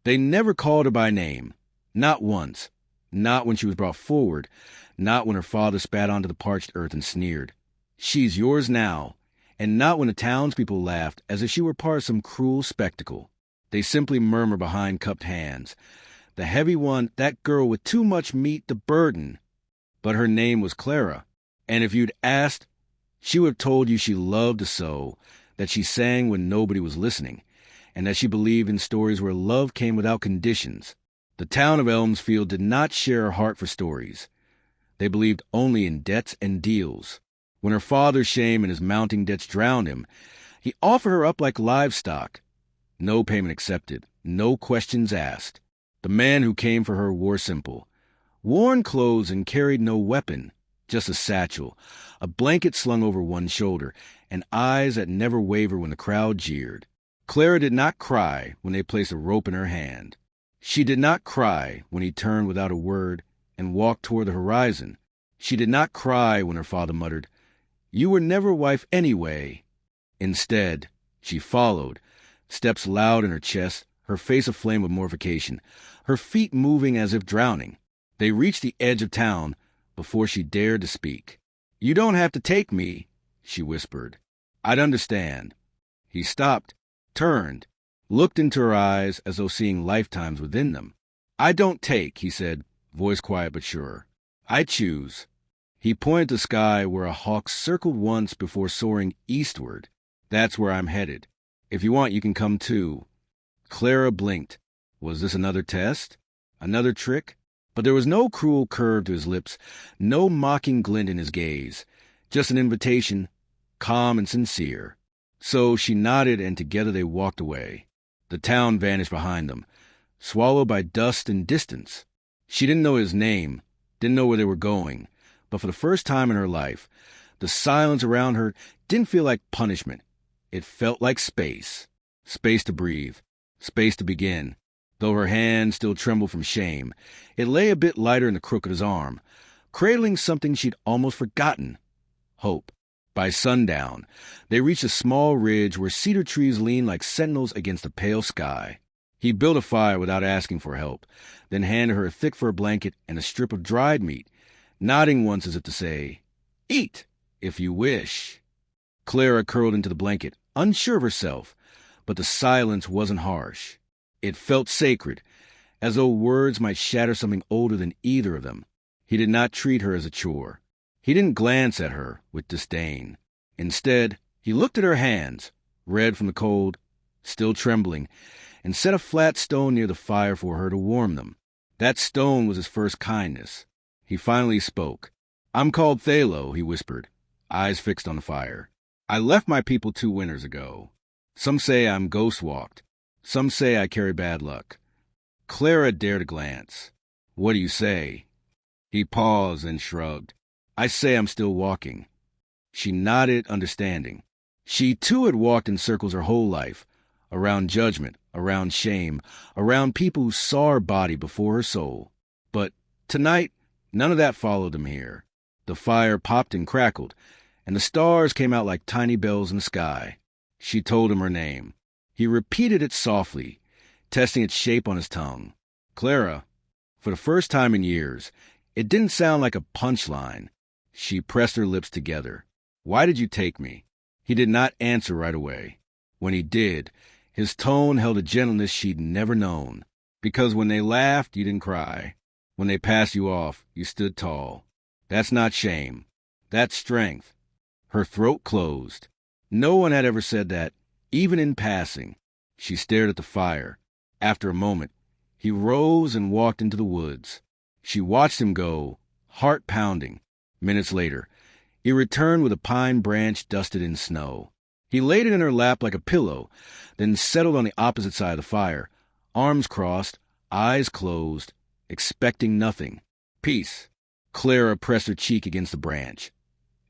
They never called her by name. Not once. Not when she was brought forward. Not when her father spat onto the parched earth and sneered, "She's yours now." And not when the townspeople laughed as if she were part of some cruel spectacle. They simply murmured behind cupped hands, "The heavy one, that girl with too much meat to burden." But her name was Clara. And if you'd asked, she would have told you she loved to sew, that she sang when nobody was listening, and that she believed in stories where love came without conditions. The town of Elmsfield did not share her heart for stories. They believed only in debts and deals. When her father's shame and his mounting debts drowned him, he offered her up like livestock. No payment accepted, no questions asked. The man who came for her wore simple, worn clothes and carried no weapon, just a satchel, a blanket slung over one shoulder, and eyes that never wavered when the crowd jeered. Clara did not cry when they placed a rope in her hand. She did not cry when he turned without a word and walked toward the horizon. She did not cry when her father muttered, "You were never a wife anyway." Instead, she followed, steps loud in her chest, her face aflame with mortification, her feet moving as if drowning. They reached the edge of town before she dared to speak. "You don't have to take me," she whispered. "I'd understand." He stopped, turned, looked into her eyes as though seeing lifetimes within them. "I don't take," he said, voice quiet but sure. "I choose." He pointed to the sky where a hawk circled once before soaring eastward. "That's where I'm headed. If you want, you can come too." Clara blinked. Was this another test? Another trick? But there was no cruel curve to his lips, no mocking glint in his gaze. Just an invitation, calm and sincere. So she nodded, and together they walked away. The town vanished behind them, swallowed by dust and distance. She didn't know his name, didn't know where they were going, but for the first time in her life, the silence around her didn't feel like punishment. It felt like space. Space to breathe, space to begin. Though her hand still trembled from shame, it lay a bit lighter in the crook of his arm, cradling something she'd almost forgotten: hope. By sundown, they reached a small ridge where cedar trees leaned like sentinels against the pale sky. He built a fire without asking for help, then handed her a thick fur blanket and a strip of dried meat, nodding once as if to say, "Eat, if you wish." Clara curled into the blanket, unsure of herself, but the silence wasn't harsh. It felt sacred, as though words might shatter something older than either of them. He did not treat her as a chore. He didn't glance at her with disdain. Instead, he looked at her hands, red from the cold, still trembling, and set a flat stone near the fire for her to warm them. That stone was his first kindness. He finally spoke. "I'm called Thalo," he whispered, eyes fixed on the fire. "I left my people 2 winters ago. Some say I'm ghost-walked. Some say I carry bad luck." Clara dared a glance. "What do you say?" He paused and shrugged. "I say I'm still walking." She nodded, understanding. She, too, had walked in circles her whole life, around judgment, around shame, around people who saw her body before her soul. But tonight, none of that followed them here. The fire popped and crackled, and the stars came out like tiny bells in the sky. She told him her name. He repeated it softly, testing its shape on his tongue. Clara. For the first time in years, it didn't sound like a punchline. She pressed her lips together. "Why did you take me?" He did not answer right away. When he did, his tone held a gentleness she'd never known. "Because when they laughed, you didn't cry. When they passed you off, you stood tall. That's not shame. That's strength." Her throat closed. No one had ever said that, even in passing. She stared at the fire. After a moment, he rose and walked into the woods. She watched him go, heart pounding. Minutes later, he returned with a pine branch dusted in snow. He laid it in her lap like a pillow, then settled on the opposite side of the fire, arms crossed, eyes closed, expecting nothing. "Peace." Clara pressed her cheek against the branch.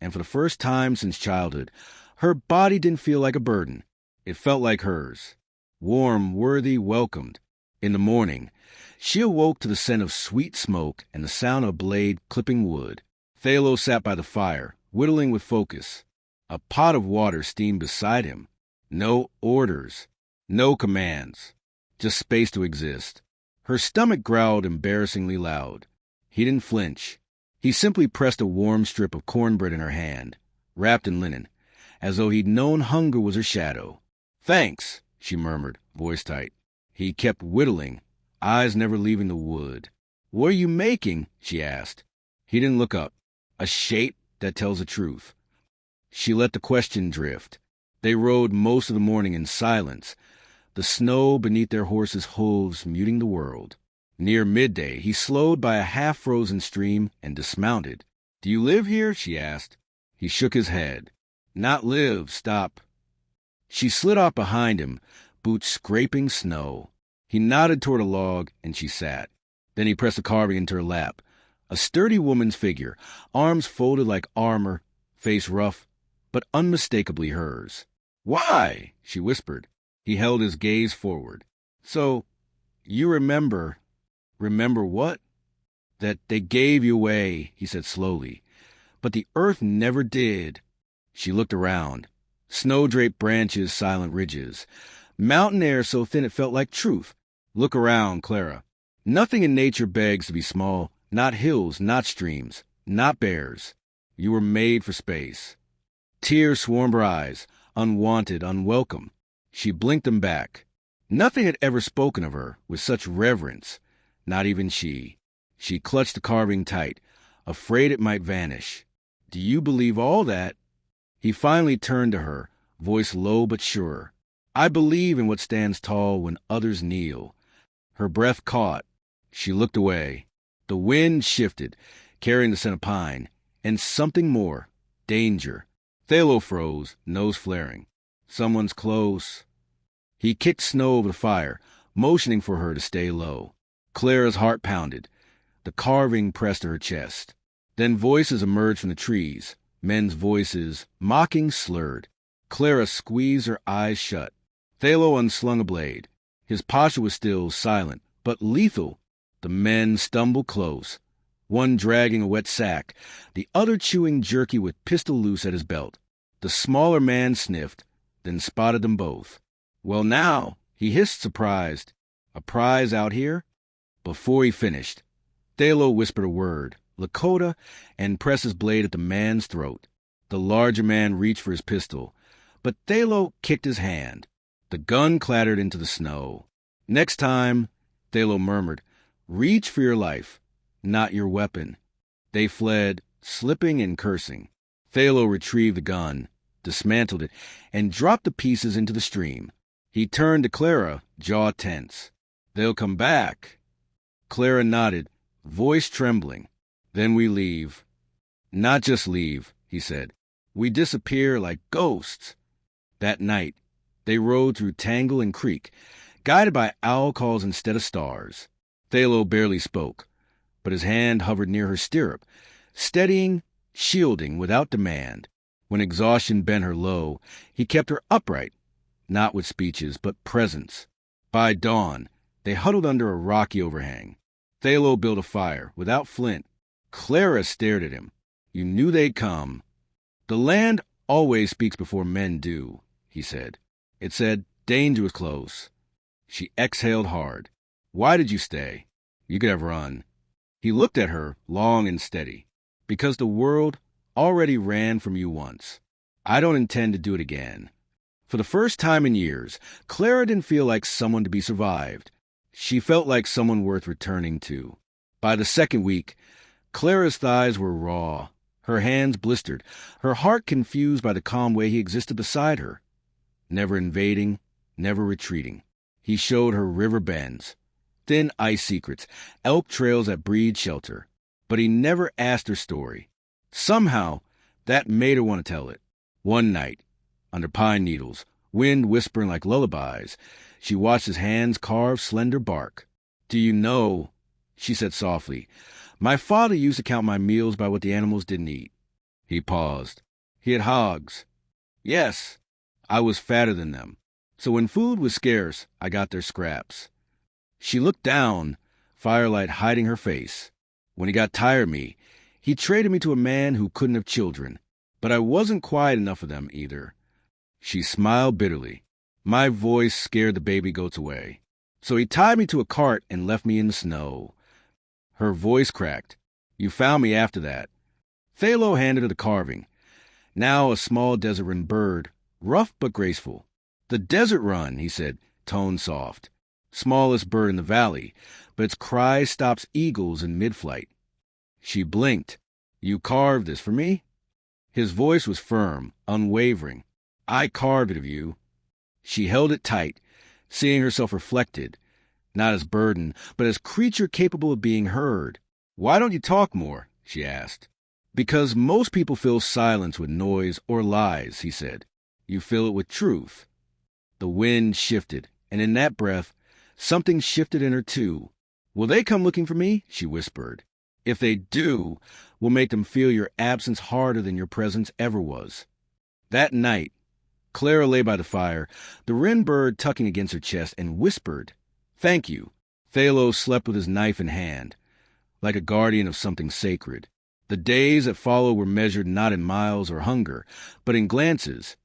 And for the first time since childhood, her body didn't feel like a burden. It felt like hers. Warm, worthy, welcomed. In the morning, she awoke to the scent of sweet smoke and the sound of a blade clipping wood. Thalo sat by the fire, whittling with focus. A pot of water steamed beside him. No orders. No commands. just space to exist. Her stomach growled embarrassingly loud. He didn't flinch. He simply pressed a warm strip of cornbread in her hand, wrapped in linen, as though he'd known hunger was her shadow. "Thanks," she murmured, voice tight. He kept whittling, eyes never leaving the wood. "What are you making?" she asked. He didn't look up. "A shape that tells the truth." She let the question drift. They rode most of the morning in silence, the snow beneath their horses' hooves muting the world. Near midday, he slowed by a half-frozen stream and dismounted. "Do you live here?" she asked. He shook his head. "Not live, stop." She slid off behind him, boots scraping snow. He nodded toward a log, and she sat. Then he pressed the carving into her lap. A sturdy woman's figure, arms folded like armor, face rough, but unmistakably hers. "Why?" she whispered. He held his gaze forward. "So, you remember..." "Remember what?" "That they gave you away," he said slowly. "But the earth never did." She looked around. Snow-draped branches, silent ridges. Mountain air so thin it felt like truth. "Look around, Clara. Nothing in nature begs to be small. Not hills, not streams, not bears. You were made for space." Tears swarmed her eyes, unwanted, unwelcome. She blinked them back. Nothing had ever spoken of her with such reverence, not even she. She clutched the carving tight, afraid it might vanish. "Do you believe all that?" He finally turned to her, voice low but sure. "I believe in what stands tall when others kneel." Her breath caught. She looked away. The wind shifted, carrying the scent of pine, and something more, danger. Thalo froze, nose flaring. "Someone's close." He kicked snow over the fire, motioning for her to stay low. Clara's heart pounded. The carving pressed to her chest. Then voices emerged from the trees, men's voices, mocking, slurred. Clara squeezed her eyes shut. Thalo unslung a blade. His posture was still, silent, but lethal. The men stumbled close, one dragging a wet sack, the other chewing jerky with pistol loose at his belt. The smaller man sniffed, then spotted them both. "Well now," he hissed, surprised. "A prize out here?" Before he finished, Thalo whispered a word, Lakota, and pressed his blade at the man's throat. The larger man reached for his pistol, but Thalo kicked his hand. The gun clattered into the snow. "Next time," Thalo murmured, "reach for your life, not your weapon." They fled, slipping and cursing. Thalo retrieved the gun, dismantled it, and dropped the pieces into the stream. He turned to Clara, jaw tense. "They'll come back." Clara nodded, voice trembling. "Then we leave." "Not just leave," he said. "We disappear like ghosts." That night, they rode through tangle and creek, guided by owl calls instead of stars. Thalo barely spoke, but his hand hovered near her stirrup, steadying, shielding without demand. When exhaustion bent her low, he kept her upright, not with speeches, but presence. By dawn, they huddled under a rocky overhang. Thalo built a fire, without flint. Clara stared at him. "You knew they'd come." "The land always speaks before men do," he said. It said, "Danger was close." She exhaled hard. "Why did you stay? You could have run." He looked at her, long and steady. "Because the world already ran from you once. I don't intend to do it again." For the first time in years, Clara didn't feel like someone to be survived. She felt like someone worth returning to. By the second week, Clara's thighs were raw, her hands blistered, her heart confused by the calm way he existed beside her. Never invading, never retreating. He showed her river bends, thin ice secrets, elk trails that breed shelter. But he never asked her story. Somehow, that made her want to tell it. One night, under pine needles, wind whispering like lullabies, she watched his hands carve slender bark. "Do you know," she said softly, "my father used to count my meals by what the animals didn't eat." He paused. "He had hogs." "Yes, I was fatter than them. So when food was scarce, I got their scraps." She looked down, firelight hiding her face. "When he got tired of me, he traded me to a man who couldn't have children. But I wasn't quiet enough for them either." She smiled bitterly. "My voice scared the baby goats away." So he tied me to a cart and left me in the snow. Her voice cracked. You found me after that. Thalo handed her the carving. Now a small desert run bird, rough but graceful. The desert run, he said, tone soft. Smallest bird in the valley, but its cry stops eagles in mid-flight. She blinked. You carved this for me? His voice was firm, unwavering. I carved it of you. She held it tight, seeing herself reflected, not as burden, but as creature capable of being heard. Why don't you talk more? She asked. Because most people fill silence with noise or lies, he said. You fill it with truth. The wind shifted, and in that breath, something shifted in her too. Will they come looking for me? She whispered. If they do, we'll make them feel your absence harder than your presence ever was. That night, Clara lay by the fire, the wren bird tucking against her chest, and whispered, Thank you. Thalo slept with his knife in hand, like a guardian of something sacred. The days that followed were measured not in miles or hunger, but in glances.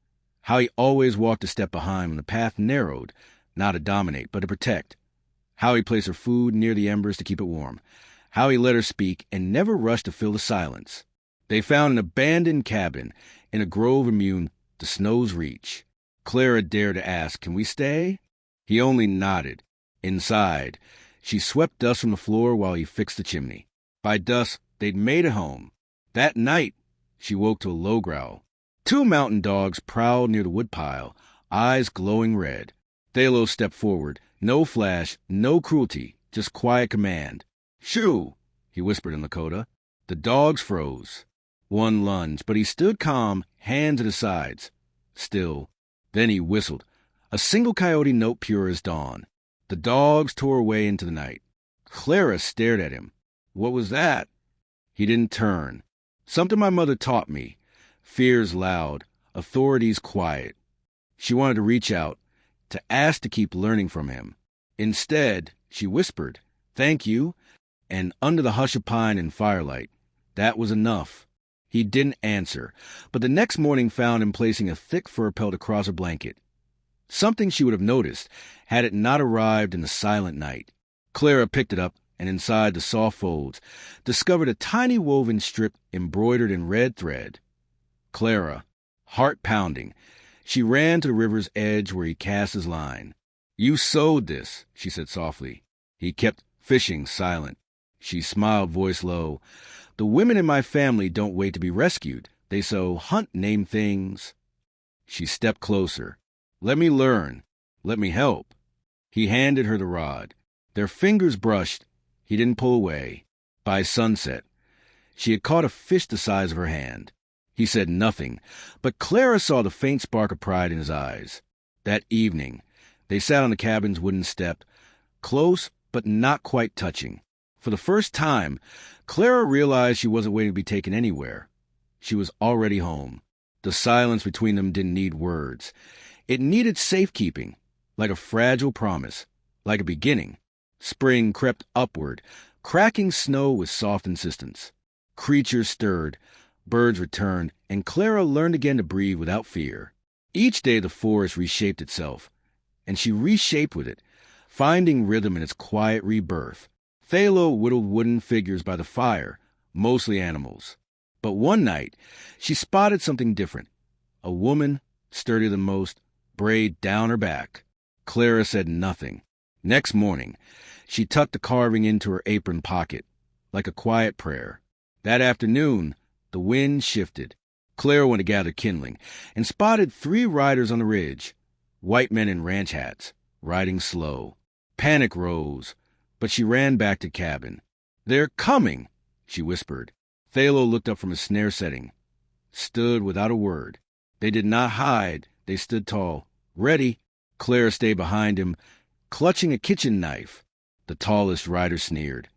How he always walked a step behind when the path narrowed, not to dominate, but to protect. How he placed her food near the embers to keep it warm. How he let her speak and never rushed to fill the silence. They found an abandoned cabin in a grove immune to snow's reach. Clara dared to ask, Can we stay? He only nodded. Inside, she swept dust from the floor while he fixed the chimney. By dusk, they'd made it home. That night, she woke to a low growl. 2 mountain dogs prowled near the woodpile, eyes glowing red. Thalo stepped forward. No flash, no cruelty, just quiet command. Shoo! He whispered in Lakota. The dogs froze. One lunged, but he stood calm, hands at his sides. Still. Then he whistled, a single coyote note pure as dawn. The dogs tore away into the night. Clara stared at him. What was that? He didn't turn. Something my mother taught me. Fears loud, authorities quiet. She wanted to reach out, to ask to keep learning from him. Instead, she whispered, Thank you, and under the hush of pine and firelight, that was enough. He didn't answer, but the next morning found him placing a thick fur pelt across her blanket. Something she would have noticed had it not arrived in the silent night. Clara picked it up, and inside the soft folds, discovered a tiny woven strip embroidered in red thread. Clara, heart pounding, she ran to the river's edge where he cast his line. You sewed this, she said softly. He kept fishing, silent. She smiled, voice low. The women in my family don't wait to be rescued. They sew, hunt, name things. She stepped closer. Let me learn. Let me help. He handed her the rod. Their fingers brushed. He didn't pull away. By sunset, she had caught a fish the size of her hand. He said nothing, but Clara saw the faint spark of pride in his eyes. That evening, they sat on the cabin's wooden step, close but not quite touching. For the first time, Clara realized she wasn't waiting to be taken anywhere. She was already home. The silence between them didn't need words. It needed safekeeping, like a fragile promise, like a beginning. Spring crept upward, cracking snow with soft insistence. Creatures stirred, birds returned, and Clara learned again to breathe without fear. Each day the forest reshaped itself, and she reshaped with it, finding rhythm in its quiet rebirth. Thalo whittled wooden figures by the fire, mostly animals. But one night, she spotted something different. A woman, sturdier than most, braid down her back. Clara said nothing. Next morning, she tucked the carving into her apron pocket, like a quiet prayer. That afternoon, the wind shifted. Clara went to gather kindling, and spotted 3 riders on the ridge, white men in ranch hats, riding slow. Panic rose, but she ran back to cabin. They're coming, she whispered. Thalo looked up from his snare setting, stood without a word. They did not hide. They stood tall. Ready. Clara stayed behind him, clutching a kitchen knife. The tallest rider sneered.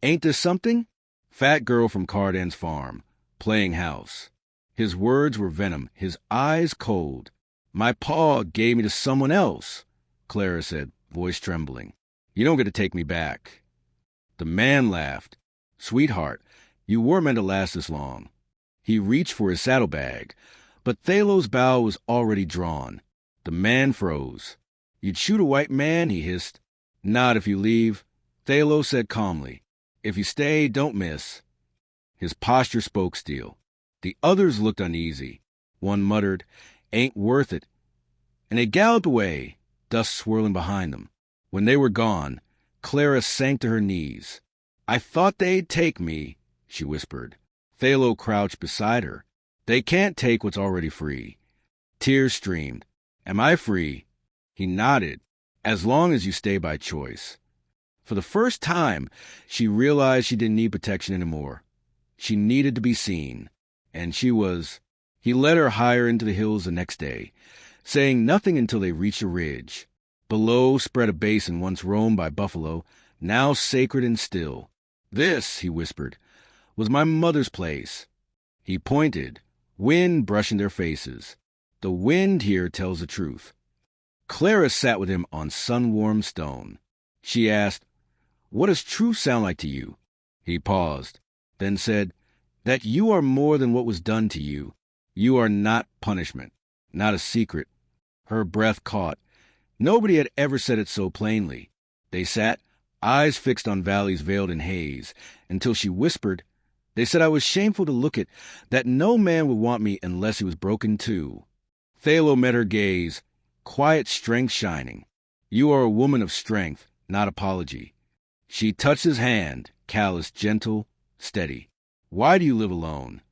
Ain't this something? Fat girl from Cardan's farm, playing house. His words were venom, his eyes cold. My paw gave me to someone else, Clara said, voice trembling. You don't get to take me back. The man laughed. Sweetheart, you weren't meant to last this long. He reached for his saddlebag, but Thalo's bow was already drawn. The man froze. You'd shoot a white man, he hissed. Not if you leave, Thalo said calmly. If you stay, don't miss. His posture spoke steel. The others looked uneasy. One muttered, "Ain't worth it." And they galloped away, dust swirling behind them. When they were gone, Clara sank to her knees. "I thought they'd take me," she whispered. Thalo crouched beside her. "They can't take what's already free." Tears streamed. "Am I free?" He nodded. "As long as you stay by choice." For the first time, she realized she didn't need protection anymore. She needed to be seen. And she was. He led her higher into the hills the next day, saying nothing until they reached a ridge. Below spread a basin once roamed by buffalo, now sacred and still. "This," he whispered, "was my mother's place." He pointed, wind brushing their faces. "The wind here tells the truth." Clara sat with him on sun-warmed stone. She asked, "What does truth sound like to you?" He paused, then said, "That you are more than what was done to you. You are not punishment, not a secret." Her breath caught. Nobody had ever said it so plainly. They sat, eyes fixed on valleys veiled in haze, until she whispered, "They said I was shameful to look at, that no man would want me unless he was broken too." Thalo met her gaze, quiet strength shining. "You are a woman of strength, not apology." She touched his hand, callous, gentle, steady. "Why do you live alone?"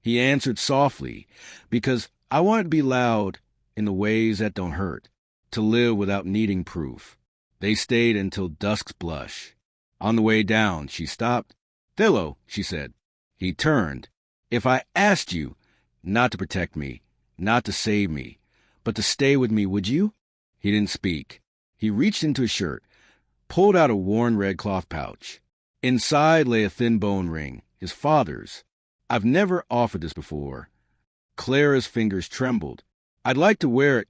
He answered softly, "Because I want to be loud in the ways that don't hurt, to live without needing proof." They stayed until dusk's blush. On the way down, she stopped. "Thalo," she said. He turned. "If I asked you not to protect me, not to save me, but to stay with me, would you?" He didn't speak. He reached into his shirt, pulled out a worn red cloth pouch. Inside lay a thin bone ring, his father's. "I've never offered this before." Clara's fingers trembled. "I'd like to wear it,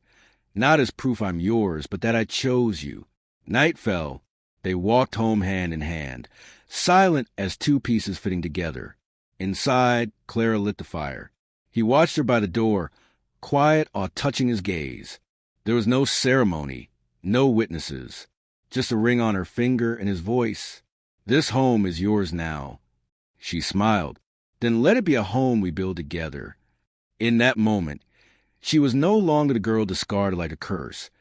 not as proof I'm yours, but that I chose you." Night fell. They walked home hand in hand, silent as two pieces fitting together. Inside, Clara lit the fire. He watched her by the door, quiet or touching his gaze. There was no ceremony, no witnesses, just a ring on her finger and his voice. "This home is yours now." She smiled. "Then let it be a home we build together." In that moment, she was no longer the girl discarded like a curse.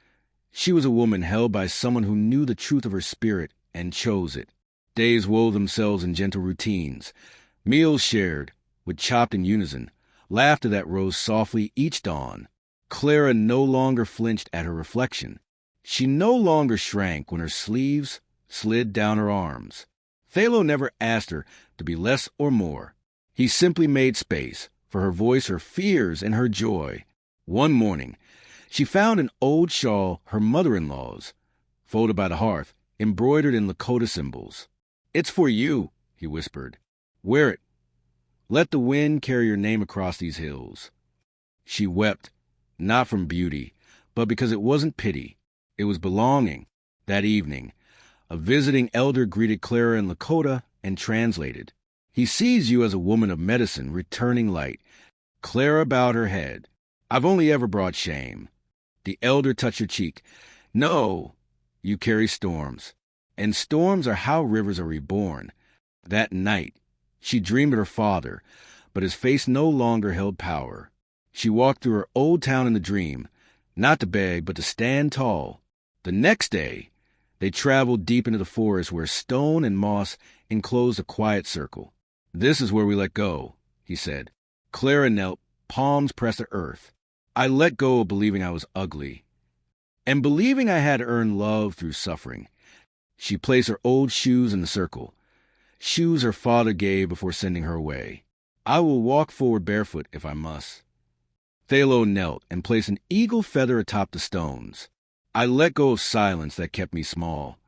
She was a woman held by someone who knew the truth of her spirit and chose it. Days wove themselves in gentle routines, meals shared, with chopped in unison, laughter that rose softly each dawn. Clara no longer flinched at her reflection. She no longer shrank when her sleeves slid down her arms. Thalo never asked her to be less or more. He simply made space for her voice, her fears, and her joy. One morning, she found an old shawl, her mother-in-law's, folded by the hearth, embroidered in Lakota symbols. "It's for you," he whispered. "Wear it. Let the wind carry your name across these hills." She wept, not from beauty, but because it wasn't pity. It was belonging. That evening, a visiting elder greeted Clara in Lakota and translated. "He sees you as a woman of medicine, returning light." Clara bowed her head. "I've only ever brought shame." The elder touched her cheek. "No, you carry storms, and storms are how rivers are reborn." That night, she dreamed of her father, but his face no longer held power. She walked through her old town in the dream, not to beg, but to stand tall. The next day, they traveled deep into the forest where stone and moss enclosed a quiet circle. "This is where we let go," he said. Clara knelt, palms pressed to earth. "I let go of believing I was ugly, and believing I had earned love through suffering." She placed her old shoes in the circle, shoes her father gave before sending her away. "I will walk forward barefoot if I must." Thalo knelt and placed an eagle feather atop the stones. "I let go of silence that kept me small."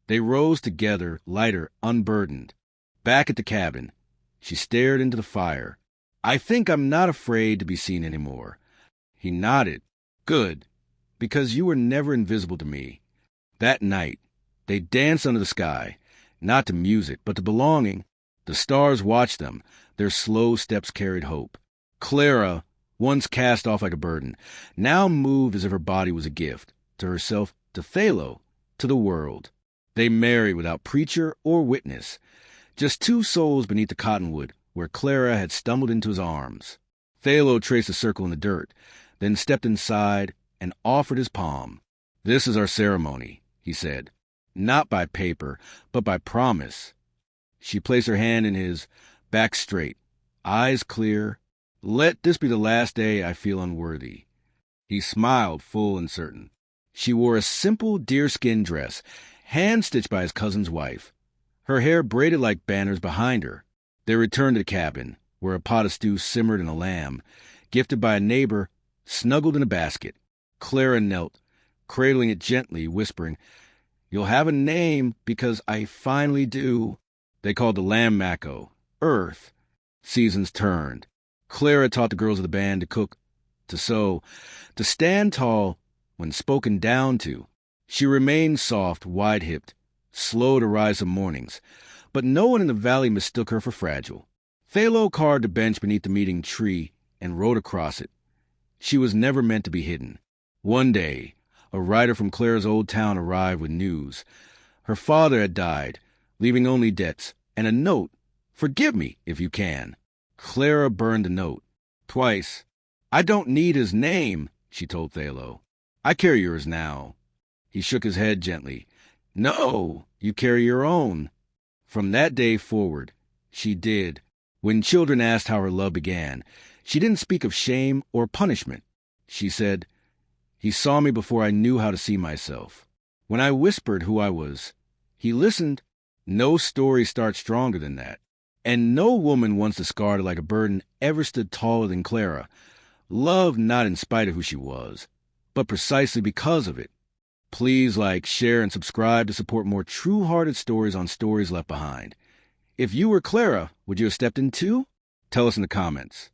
They rose together, lighter, unburdened. Back at the cabin, she stared into the fire. "I think I'm not afraid to be seen anymore." He nodded. "Good, because you were never invisible to me." That night, they danced under the sky, not to music, but to belonging. The stars watched them. Their slow steps carried hope. Clara, once cast off like a burden, now moved as if her body was a gift, to herself, to Thalo, to the world. They married without preacher or witness, just two souls beneath the cottonwood where Clara had stumbled into his arms. Thalo traced a circle in the dirt, then stepped inside and offered his palm. "This is our ceremony," he said. "Not by paper, but by promise." She placed her hand in his, back straight, eyes clear. "Let this be the last day I feel unworthy." He smiled, full and certain. She wore a simple deerskin dress, hand-stitched by his cousin's wife, her hair braided like banners behind her. They returned to the cabin, where a pot of stew simmered and a lamb, gifted by a neighbor, snuggled in a basket. Clara knelt, cradling it gently, whispering, "You'll have a name, because I finally do." They called the lamb Mako, Earth. Seasons turned. Clara taught the girls of the band to cook, to sew, to stand tall when spoken down to. She remained soft, wide-hipped, slow to rise some mornings, but no one in the valley mistook her for fragile. Thalo carved a bench beneath the meeting tree and wrote across it, "She was never meant to be hidden." One day, a rider from Clara's old town arrived with news. Her father had died, leaving only debts, and a note, "Forgive me, if you can." Clara burned the note. Twice. "I don't need his name," she told Thalo. "I carry yours now." He shook his head gently. "No, you carry your own." From that day forward, she did. When children asked how her love began, she didn't speak of shame or punishment. She said, "He saw me before I knew how to see myself. When I whispered who I was, he listened." No story starts stronger than that. And no woman once discarded like a burden ever stood taller than Clara, loved not in spite of who she was, but precisely because of it. Please like, share, and subscribe to support more true-hearted stories on Stories Left Behind. If you were Clara, would you have stepped in too? Tell us in the comments.